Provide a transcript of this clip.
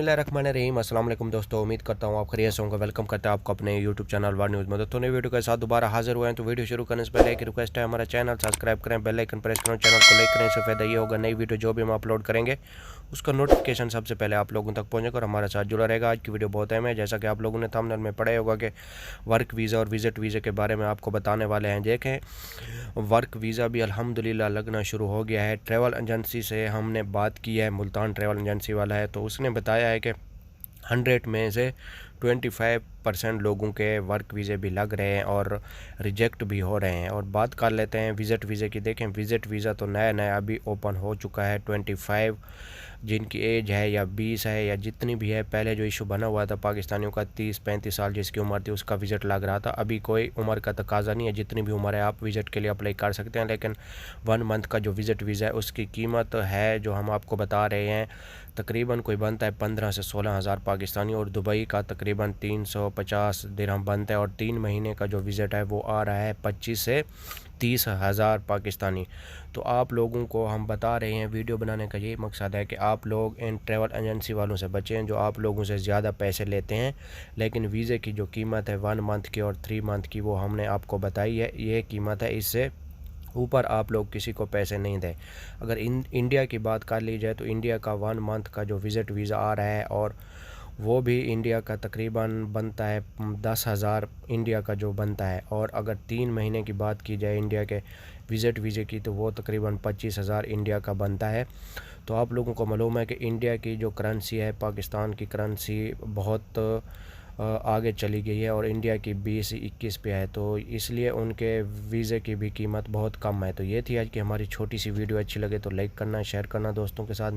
बिस्मिल्लाहिर्रहमानिर्रहीम। अस्सलाम वालेकुम दोस्तों, उम्मीद करता हूँ आप खैरियत से होंगे। वेलकम करता है आपको अपने यूट्यूब चैनल वार न्यूज़ में। दोस्तों नई वीडियो के साथ दोबारा हाजिर हुए हैं। तो वीडियो शुरू करने से पहले एक रिक्वेस्ट है, हमारा चैनल सब्सक्राइब करें, बेल आइकन प्रेस करें, चैनल को लाइक करें। इससे फ़ायदा ये होगा नई वीडियो जो भी हम अपलोड करेंगे उसका नोटिफिकेशन सबसे पहले आप लोगों तक पहुँचेगा और हमारे साथ जुड़ा रहेगा। आज की वीडियो बहुत अहम है, जैसा कि आप लोगों ने थंबनेल में पढ़ा होगा कि वर्क वीज़ा और विज़िट वीज़े के बारे में आपको बताने वाले हैं। देखें, वर्क वीज़ा भी अल्हम्दुलिल्लाह लगना शुरू हो गया है। ट्रैवल एजेंसी से हमने बात की है, मुल्तान ट्रैवल एजेंसी वाला है, तो उसने बताया है कि 100 में से 25% लोगों के वर्क वीज़े भी लग रहे हैं और रिजेक्ट भी हो रहे हैं। और बात कर लेते हैं विज़िट वीज़े की। देखें, विज़िट वीज़ा तो नया नया अभी ओपन हो चुका है। 25 जिनकी एज है या 20 है या जितनी भी है, पहले जो इशू बना हुआ था पाकिस्तानियों का 30-35 साल जिसकी उम्र थी उसका विज़िट लग रहा था। अभी कोई उम्र का तकाजा नहीं है, जितनी भी उम्र है आप विज़िट के लिए अप्लाई कर सकते हैं। लेकिन 1 मंथ का जो विज़िट वीज़ा है उसकी कीमत है जो हम आपको बता रहे हैं, तकरीबन कोई बनता है 15 से 16 हज़ार पाकिस्तानी, और दुबई का तकरीबन 350 दिरहम बनता है। और 3 महीने का जो विज़िट है वो आ रहा है 25 से 30 हज़ार पाकिस्तानी। तो आप लोगों को हम बता रहे हैं, वीडियो बनाने का यही मकसद है कि आप लोग इन ट्रैवल एजेंसी वालों से बचें जो आप लोगों से ज़्यादा पैसे लेते हैं। लेकिन वीज़े की जो कीमत है 1 मंथ की और 3 मंथ की वो हमने आपको बताई है, ये कीमत है। इससे ऊपर आप लोग किसी को पैसे नहीं दें। अगर इंडिया की बात कर ली जाए तो इंडिया का 1 मंथ का जो विज़िट वीज़ा आ रहा है और वो भी इंडिया का तकरीबन बनता है 10,000 इंडिया का जो बनता है। और अगर 3 महीने की बात की जाए इंडिया के विज़िट वीज़े की तो वो तकरीबन 25,000 इंडिया का बनता है। तो आप लोगों को मालूम है कि इंडिया की जो करेंसी है, पाकिस्तान की करेंसी बहुत आगे चली गई है और इंडिया की 20-21 पे है, तो इसलिए उनके वीज़े की भी कीमत बहुत कम है। तो ये थी आज की हमारी छोटी सी वीडियो। अच्छी लगे तो लाइक करना, शेयर करना दोस्तों के साथ।